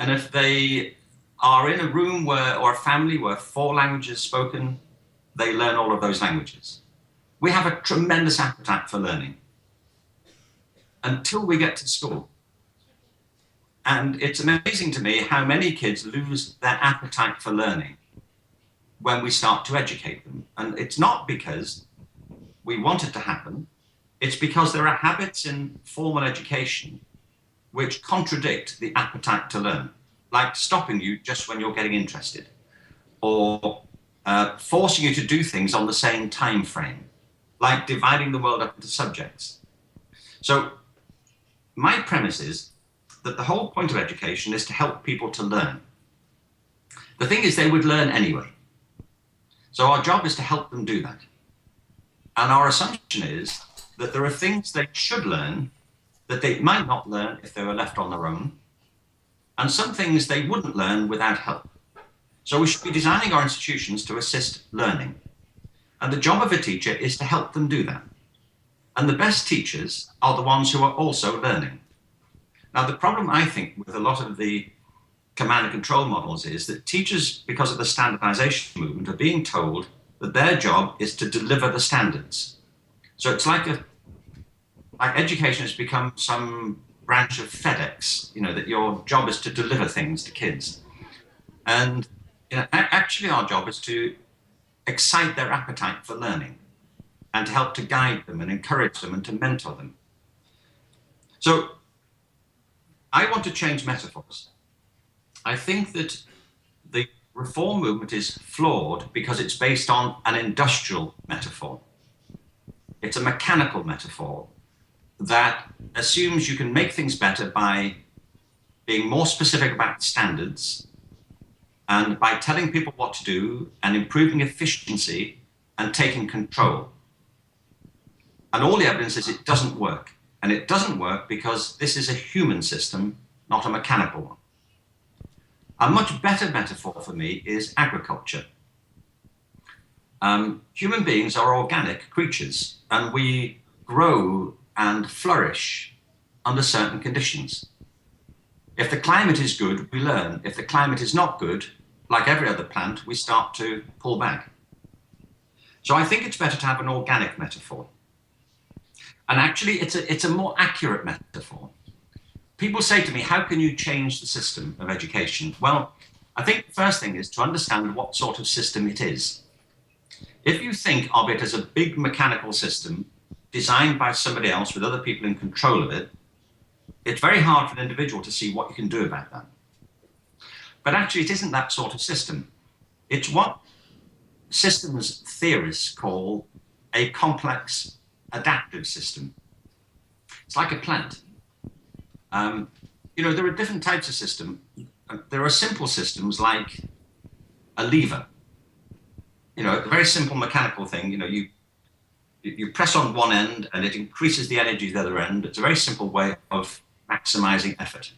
And if they are in a room where, or a family where 4 languages spoken, they learn all of those languages. We have a tremendous appetite for learning until we get to school. And it's amazing to me how many kids lose their appetite for learning when we start to educate them. And it's not because we want it to happen. It's because there are habits in formal education which contradict the appetite to learn, like stopping you just when you're getting interested, or forcing you to do things on the same time frame, like dividing the world up into subjects. So my premise is that the whole point of education is to help people to learn. The thing is, they would learn anyway. So our job is to help them do that. And our assumption is that there are things they should learn that they might not learn if they were left on their own, and some things they wouldn't learn without help. So we should be designing our institutions to assist learning. And the job of a teacher is to help them do that. And the best teachers are the ones who are also learning. Now, the problem, I think, with a lot of the command and control models is that teachers, because of the standardization movement, are being told that their job is to deliver the standards. So it's like education has become some branch of FedEx, that your job is to deliver things to kids. And actually our job is to excite their appetite for learning and to help to guide them and encourage them and to mentor them. So I want to change metaphors. I think that the reform movement is flawed because it's based on an industrial metaphor. It's a mechanical metaphor that assumes you can make things better by being more specific about standards and by telling people what to do and improving efficiency and taking control. And all the evidence is it doesn't work. And it doesn't work because this is a human system, not a mechanical one. A much better metaphor for me is agriculture. Human beings are organic creatures, and we grow and flourish under certain conditions. If the climate is good, we learn. If the climate is not good, like every other plant, we start to pull back. So I think it's better to have an organic metaphor. And actually, it's a more accurate metaphor. People say to me, how can you change the system of education? Well, I think the first thing is to understand what sort of system it is. If you think of it as a big mechanical system designed by somebody else with other people in control of it, it's very hard for an individual to see what you can do about that. But actually, it isn't that sort of system. It's what systems theorists call a complex adaptive system. It's like a plant. There are different types of system. There are simple systems like a lever. A very simple mechanical thing. You press on one end and it increases the energy at the other end. It's a very simple way of maximizing effort.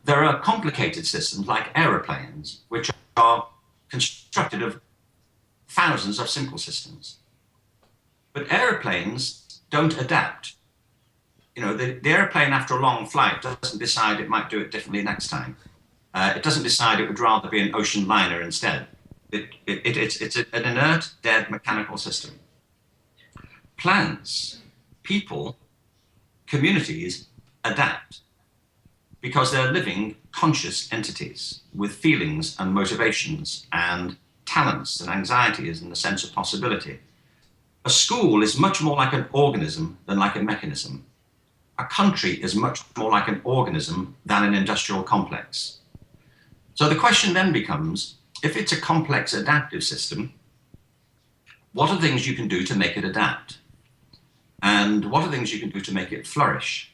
There are complicated systems like aeroplanes, which are constructed of thousands of simple systems. But airplanes don't adapt. The airplane after a long flight doesn't decide it might do it differently next time. It doesn't decide it would rather be an ocean liner instead. It's an inert, dead mechanical system. Plants, people, communities adapt because they're living conscious entities with feelings and motivations and talents and anxieties and a sense of possibility. A school is much more like an organism than like a mechanism. A country is much more like an organism than an industrial complex. So the question then becomes, if it's a complex adaptive system, what are things you can do to make it adapt? And what are things you can do to make it flourish?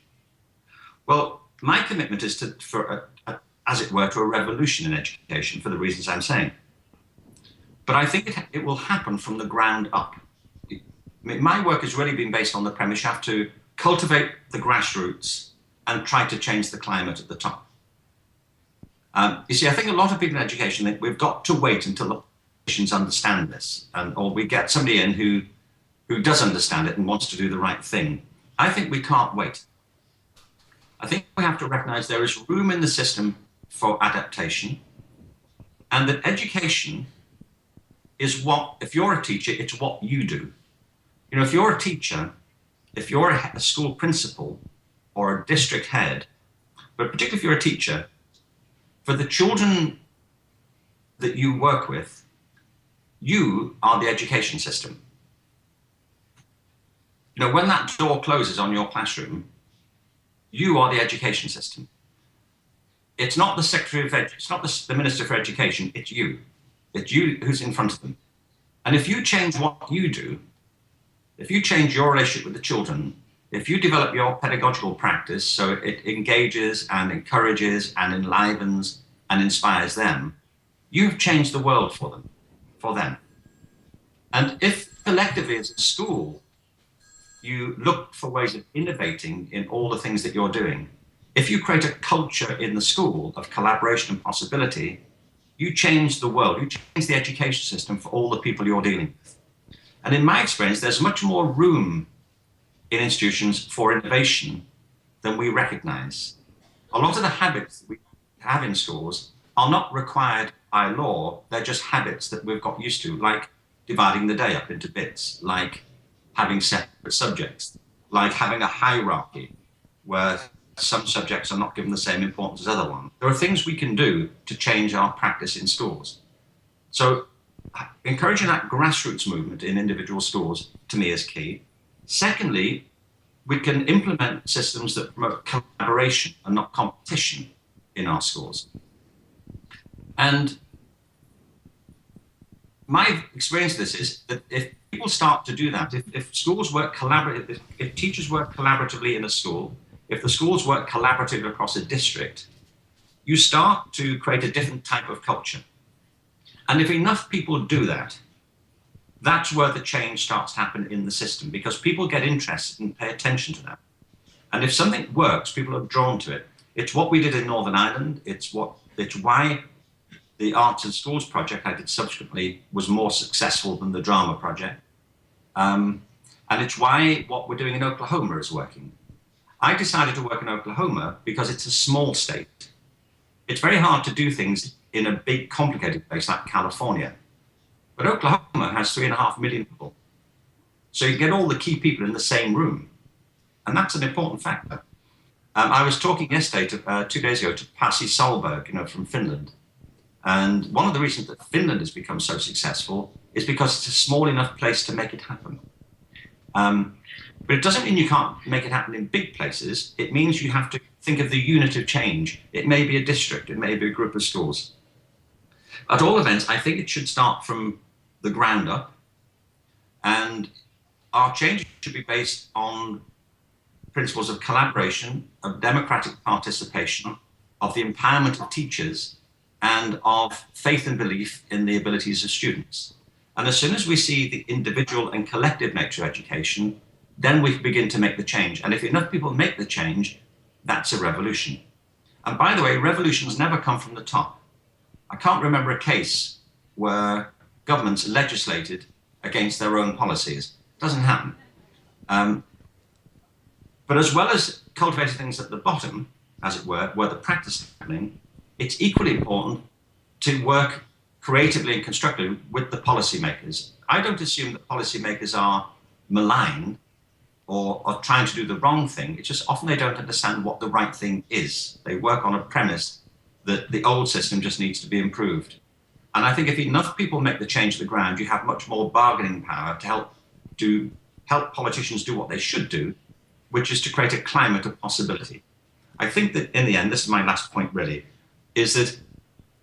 Well, my commitment is as it were, to a revolution in education for the reasons I'm saying. But I think it will happen from the ground up. My work has really been based on the premise you have to cultivate the grassroots and try to change the climate at the top. You see, I think a lot of people in education think we've got to wait until the politicians understand this, or we get somebody in who does understand it and wants to do the right thing. I think we can't wait. I think we have to recognize there is room in the system for adaptation, and that education is what, if you're a teacher, it's what you do. You know, if you're a teacher, if you're a school principal or a district head, but particularly if you're a teacher, for the children that you work with, you are the education system. You know, when that door closes on your classroom, you are the education system. It's not the Secretary of Education, it's not the Minister for Education, it's you. It's you who's in front of them. And if you change what you do, if you change your relationship with the children, if you develop your pedagogical practice so it engages and encourages and enlivens and inspires them, you've changed the world for them. And if collectively as a school, you look for ways of innovating in all the things that you're doing, if you create a culture in the school of collaboration and possibility, you change the world, you change the education system for all the people you're dealing with. And in my experience, there's much more room in institutions for innovation than we recognize. A lot of the habits that we have in schools are not required by law, they're just habits that we've got used to, like dividing the day up into bits, like having separate subjects, like having a hierarchy where some subjects are not given the same importance as other ones. There are things we can do to change our practice in schools. So encouraging that grassroots movement in individual schools, to me, is key. Secondly, we can implement systems that promote collaboration and not competition in our schools. And my experience of this is that if people start to do that, if schools work collaboratively, if teachers work collaboratively in a school, if the schools work collaboratively across a district, you start to create a different type of culture. And if enough people do that, that's where the change starts to happen in the system, because people get interested and pay attention to that. And if something works, people are drawn to it. It's what we did in Northern Ireland. It's why the Arts and Schools project I did subsequently was more successful than the drama project. And it's why what we're doing in Oklahoma is working. I decided to work in Oklahoma because it's a small state. It's very hard to do things in a big, complicated place like California. But Oklahoma has 3.5 million people. So you get all the key people in the same room. And that's an important factor. I was talking yesterday, 2 days ago, to Pasi Solberg, from Finland. And one of the reasons that Finland has become so successful is because it's a small enough place to make it happen. But it doesn't mean you can't make it happen in big places. It means you have to think of the unit of change. It may be a district, it may be a group of schools. At all events, I think it should start from the ground up. And our change should be based on principles of collaboration, of democratic participation, of the empowerment of teachers, and of faith and belief in the abilities of students. And as soon as we see the individual and collective nature of education, then we begin to make the change. And if enough people make the change, that's a revolution. And by the way, revolutions never come from the top. I can't remember a case where governments legislated against their own policies. It doesn't happen. But as well as cultivating things at the bottom, as it were, where the practice is happening, it's equally important to work creatively and constructively with the policymakers. I don't assume that policymakers are malign or are trying to do the wrong thing. It's just often they don't understand what the right thing is. They work on a premise that the old system just needs to be improved. And I think if enough people make the change to the ground, you have much more bargaining power to help politicians do what they should do, which is to create a climate of possibility. I think that in the end, this is my last point really, is that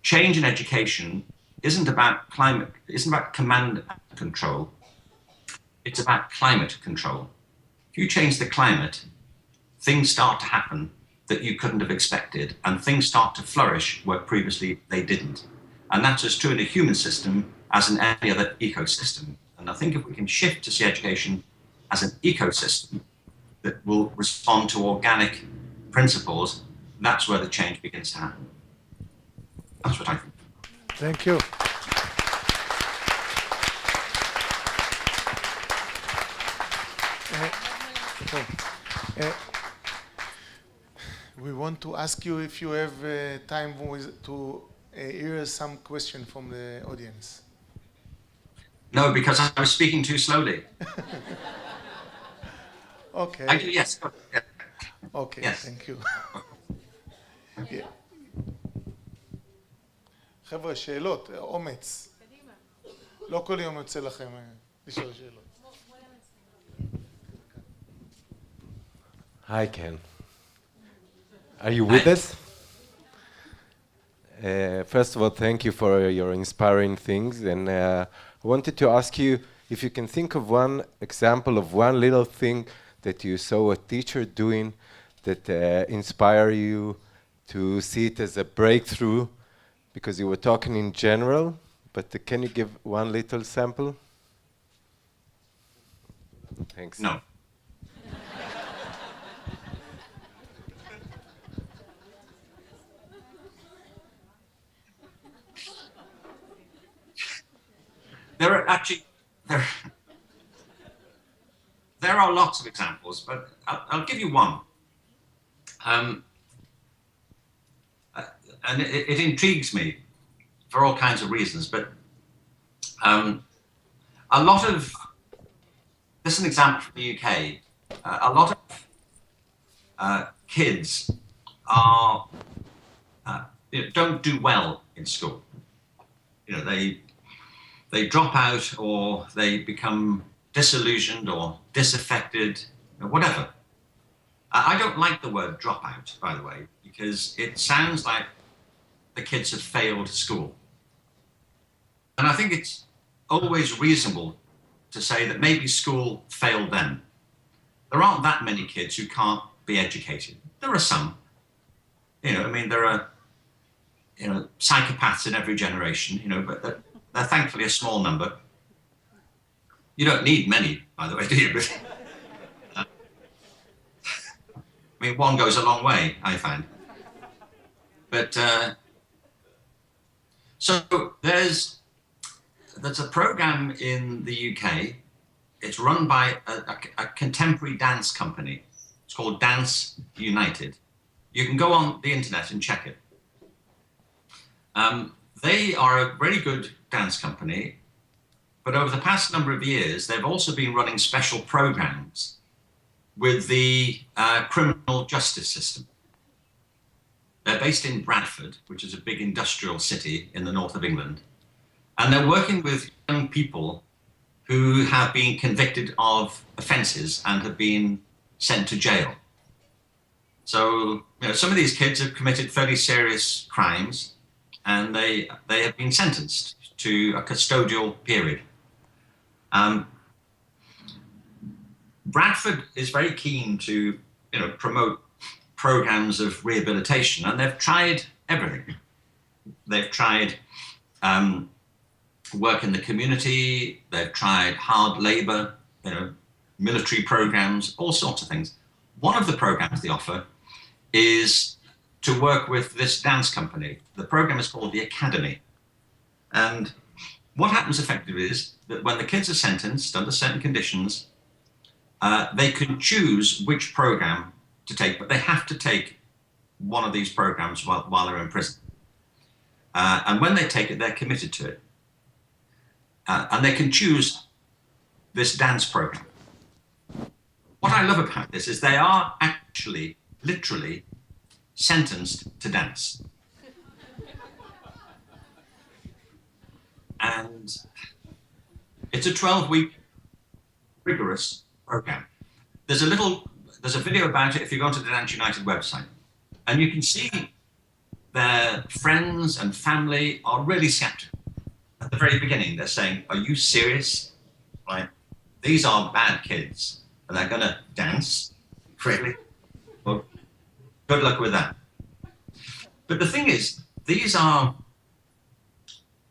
change in education isn't about command and control. It's about climate control. If you change the climate, things start to happen that you couldn't have expected, and things start to flourish where previously they didn't. And that's as true in a human system as in any other ecosystem. And I think if we can shift to see education as an ecosystem that will respond to organic principles, that's where the change begins to happen. That's what I think. Thank you. We want to ask you if you have time to hear some question from the audience. No, because I was speaking too slowly. Okay. I do, yes. Yeah. Okay, Yes. thank you. Yeah. חבר'ה, שאלות, אומץ. לא כל יום יוצא לכם לשאול שאלות. Hi, Ken. Are you with us? First of all, thank you for your inspiring things. And I wanted to ask you if you can think of one example of one little thing that you saw a teacher doing that inspire you to see it as a breakthrough, because you were talking in general, but can you give one little sample? Thanks. No. There are actually there are lots of examples, but I'll give you one. And it intrigues me for all kinds of reasons, but a lot of, this is an example from the UK, a lot of kids are, don't do well in school. They drop out, or they become disillusioned or disaffected, or whatever. I don't like the word dropout, by the way, because it sounds like the kids have failed school. And I think it's always reasonable to say that maybe school failed them. There aren't that many kids who can't be educated. There are some. There are, psychopaths in every generation, but they're thankfully a small number. You don't need many, by the way, do you? But, one goes a long way, I find. But so there's a program in the UK. It's run by a contemporary dance company. It's called Dance United. You can go on the internet and check it. They are a very good dance company, but over the past number of years, they've also been running special programs with the criminal justice system. They're based in Bradford, which is a big industrial city in the north of England, and they're working with young people who have been convicted of offences and have been sent to jail. So, some of these kids have committed fairly serious crimes, and they have been sentenced to a custodial period. Bradford is very keen to, promote programs of rehabilitation, and they've tried everything. They've tried work in the community, they've tried hard labor, military programs, all sorts of things. One of the programs they offer is to work with this dance company. The program is called the Academy. And what happens effectively is that when the kids are sentenced under certain conditions, they can choose which program to take, but they have to take one of these programs while they're in prison. And when they take it, they're committed to it. And they can choose this dance program. What I love about this is they are actually, literally, sentenced to dance. And it's a 12-week rigorous program. There's a video about it if you go onto the Dance United website, and you can see their friends and family are really skeptical. At the very beginning, they're saying, "Are you serious? Like, these are bad kids, and they're gonna dance? Really? Well, good luck with that." But the thing is, these are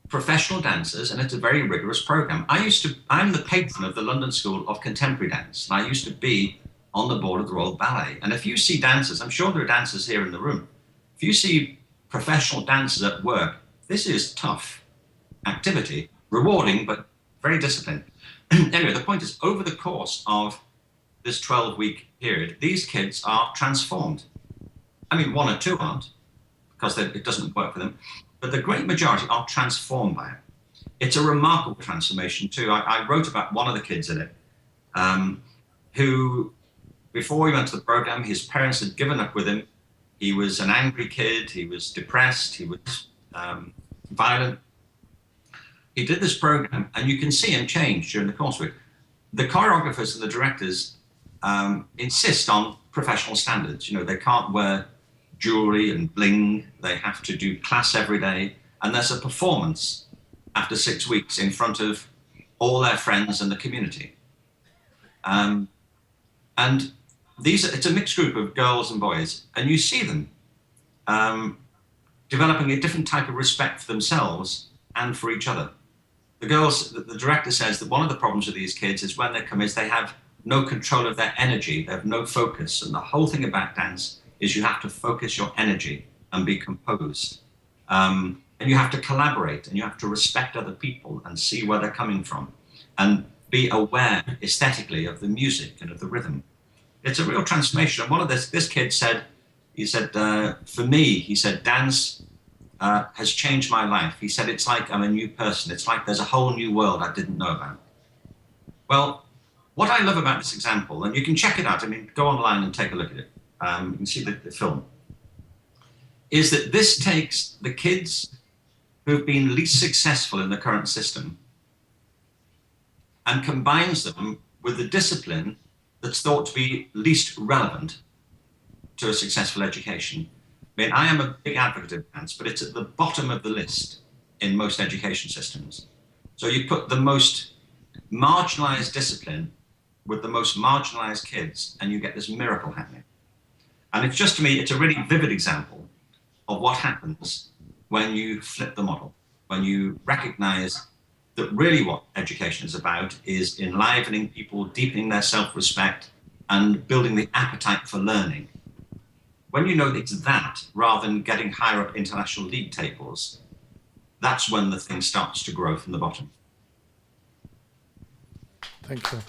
professional dancers, and it's a very rigorous program. I'm the patron of the London School of Contemporary Dance, and I used to be on the board of the Royal Ballet. And if you see dancers, I'm sure there are dancers here in the room, if you see professional dancers at work, this is tough activity, rewarding, but very disciplined. Anyway, the point is, over the course of this 12-week period, these kids are transformed. I mean, one or two aren't, because it doesn't work for them. But the great majority are transformed by it. It's a remarkable transformation too. I wrote about one of the kids in it, who, before he went to the program, his parents had given up with him. He was an angry kid. He was depressed. He was violent. He did this program, and you can see him change during the course of it. The choreographers and the directors insist on professional standards. You know, they can't wear jewelry and bling. They have to do class every day, and there's a performance after 6 weeks in front of all their friends and the community. And it's a mixed group of girls and boys, and you see them developing a different type of respect for themselves and for each other. The girls, the director says that one of the problems with these kids is when they come is they have no control of their energy, they have no focus, and the whole thing about dance is you have to focus your energy and be composed. And you have to collaborate, and you have to respect other people and see where they're coming from, and be aware aesthetically of the music and of the rhythm. It's a real transformation. And one of this kid said, for me, he said, dance has changed my life. He said, it's like I'm a new person. It's like there's a whole new world I didn't know about. Well, what I love about this example, and you can check it out, I mean, go online and take a look at it. You can see the film, is that this takes the kids who've been least successful in the current system and combines them with the discipline that's thought to be least relevant to a successful education. I mean, I am a big advocate of dance, but it's at the bottom of the list in most education systems. So you put the most marginalized discipline with the most marginalized kids, and you get this miracle happening. And it's just, to me, it's a really vivid example of what happens when you flip the model, when you recognize that really what education is about is enlivening people, deepening their self-respect, and building the appetite for learning. When you know that it's that, rather than getting higher up international league tables, that's when the thing starts to grow from the bottom. Thank you.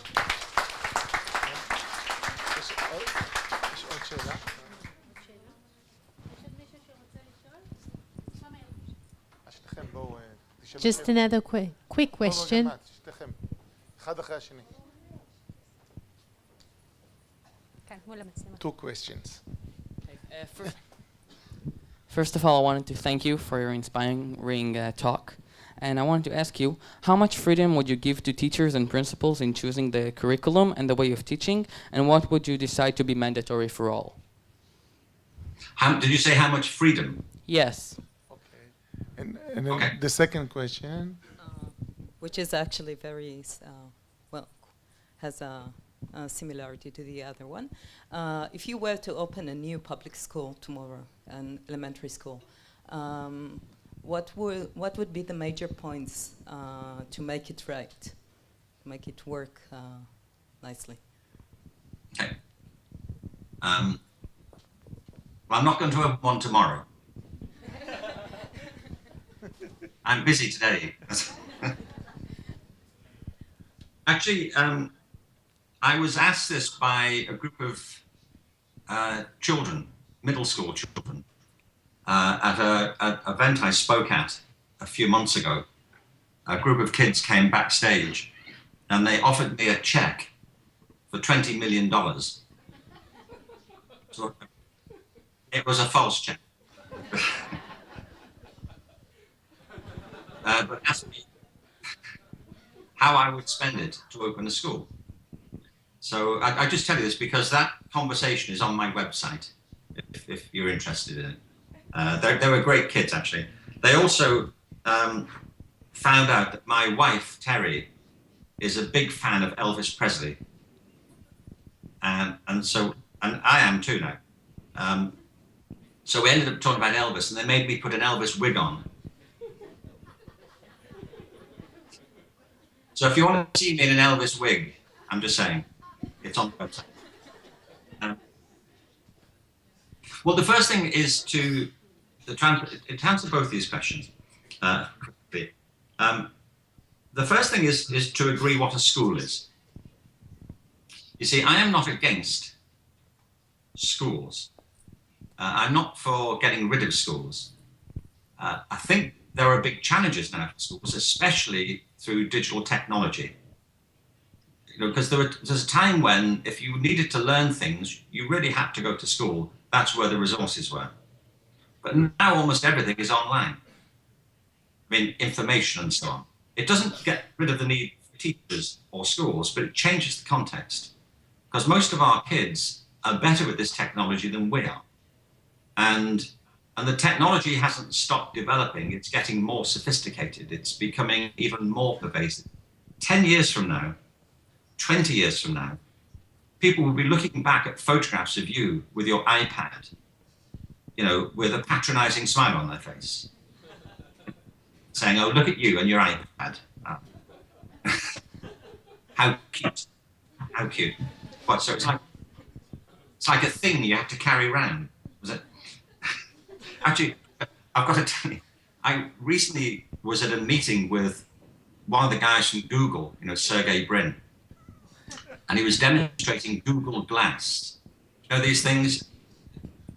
Just another quick question. Two questions. First of all, I wanted to thank you for your inspiring talk. And I wanted to ask you, how much freedom would you give to teachers and principals in choosing the curriculum and the way of teaching? And what would you decide to be mandatory for all? Did you say how much freedom? Yes. And then the second question, which is actually very, has a similarity to the other one. If you were to open a new public school tomorrow, an elementary school, what would be the major points to make it right, to make it work nicely? Okay. Well, I'm not going to open one tomorrow. I'm busy today. Actually, I was asked this by a group of children, middle school children, at an event I spoke at a few months ago. A group of kids came backstage and they offered me a check for $20 million. So it was a false check. But asked me how I would spend it to open a school. So I just tell you this because that conversation is on my website, if you're interested in it. They were great kids, actually. They also found out that my wife, Terry, is a big fan of Elvis Presley. And I am too now. So we ended up talking about Elvis, and they made me put an Elvis wig on. So if you want to see me in an Elvis wig, I'm just saying, it's on the website. Well, the first thing is to answer both these questions quickly. The first thing is to agree what a school is. You see, I am not against schools. I'm not for getting rid of schools. I think there are big challenges now for schools, especially through digital technology. Because there's a time when if you needed to learn things, you really had to go to school. That's where the resources were. But now almost everything is online. I mean, information and so on. It doesn't get rid of the need for teachers or schools, but it changes the context. Because most of our kids are better with this technology than we are. And the technology hasn't stopped developing. It's getting more sophisticated. It's becoming even more pervasive. 10 years from now, 20 years from now, people will be looking back at photographs of you with your iPad, with a patronizing smile on their face, saying, oh, look at you and your iPad. How cute. How cute. What, so it's like a thing you have to carry around, was it? Actually, I've got to tell you, I recently was at a meeting with one of the guys from Google, Sergey Brin, and he was demonstrating Google Glass. These things,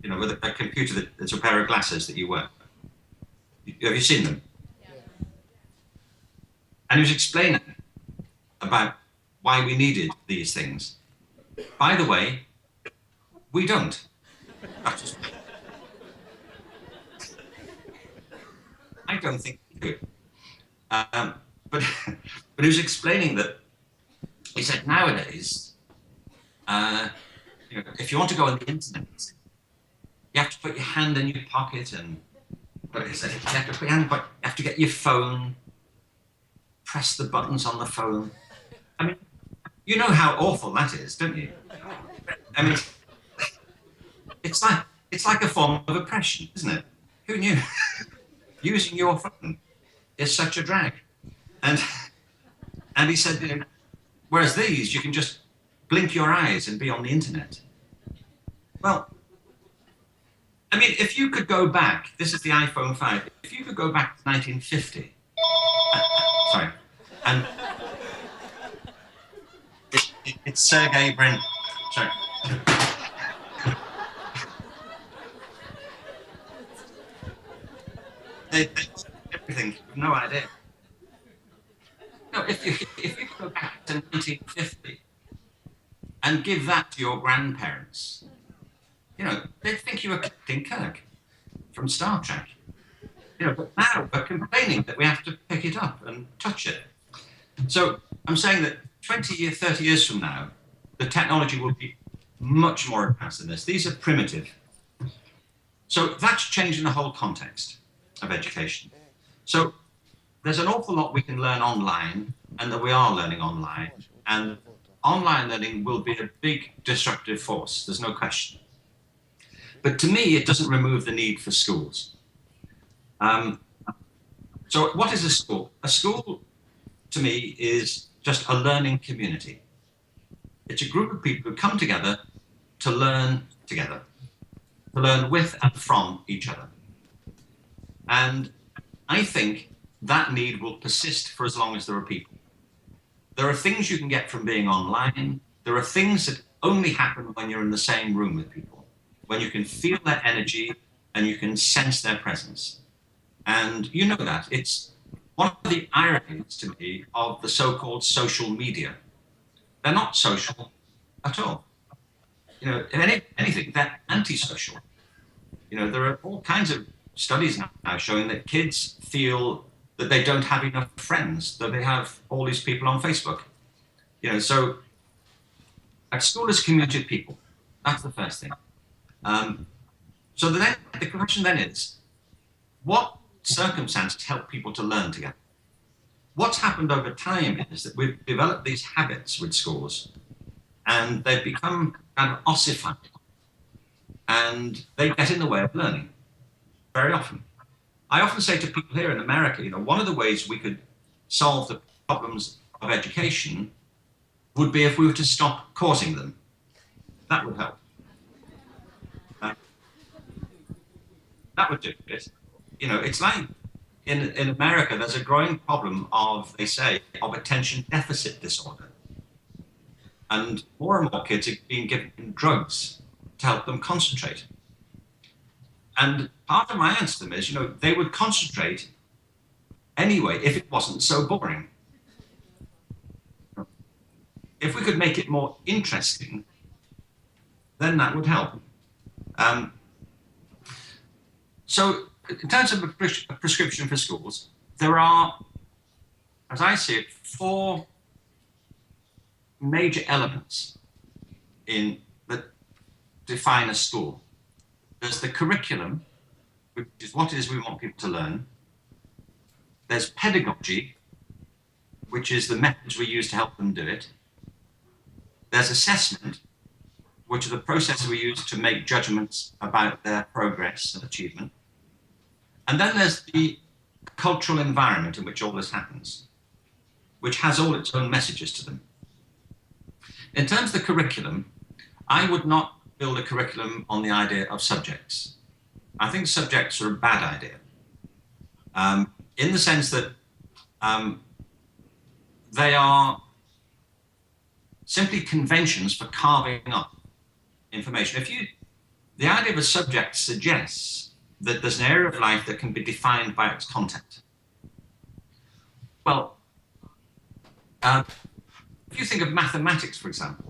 with a computer that's a pair of glasses that you wear. Have you seen them? Yeah. And he was explaining about why we needed these things. By the way, we don't. I don't think we do. But he was explaining that, he said nowadays, if you want to go on the internet, you have to put your hand in your pocket and you have to get your phone, press the buttons on the phone. I mean, you know how awful that is, don't you? I mean, it's like a form of oppression, isn't it? Who knew? Using your phone is such a drag. And he said, whereas these, you can just blink your eyes and be on the internet. Well, I mean, if you could go back, this is the iPhone 5, if you could go back to 1950, sorry, and it's Sergey Brin, sorry. Everything, no idea. No, if you could go back to 1950 and give that to your grandparents, they'd think you were Captain Kirk from Star Trek. But now we're complaining that we have to pick it up and touch it. So I'm saying that 20 years, 30 years from now, the technology will be much more advanced than this. These are primitive. So that's changing the whole context of education. So there's an awful lot we can learn online, and that we are learning online. And online learning will be a big disruptive force, there's no question. But to me, it doesn't remove the need for schools. So what is a school? A school, to me, is just a learning community. It's a group of people who come together to learn together, to learn with and from each other. And I think that need will persist for as long as there are people. There are things you can get from being online. There are things that only happen when you're in the same room with people, when you can feel their energy and you can sense their presence. And you know that. It's one of the ironies to me of the so-called social media. They're not social at all. If anything, they're antisocial. There are all kinds of studies now showing that kids feel that they don't have enough friends, that they have all these people on Facebook. So at school is community of people. That's the first thing. So the question then is, what circumstances help people to learn together? What's happened over time is that we've developed these habits with schools, and they've become kind of ossified, and they get in the way of learning very often. I often say to people here in America, one of the ways we could solve the problems of education would be if we were to stop causing them. That would help. That would do it. It's like in America, there's a growing problem of, they say, of attention deficit disorder. And more kids are being given drugs to help them concentrate. And part of my answer to them is, they would concentrate anyway if it wasn't so boring. If we could make it more interesting, then that would help. So in terms of a prescription for schools, there are, as I see it, 4 major elements that define a school. There's the curriculum, which is what it is we want people to learn. There's pedagogy, which is the methods we use to help them do it. There's assessment, which are the processes we use to make judgments about their progress and achievement. And then there's the cultural environment in which all this happens, which has all its own messages to them. In terms of the curriculum, I would not build a curriculum on the idea of subjects. I think subjects are a bad idea, in the sense that they are simply conventions for carving up information. The idea of a subject suggests that there's an area of life that can be defined by its content. Well, if you think of mathematics, for example,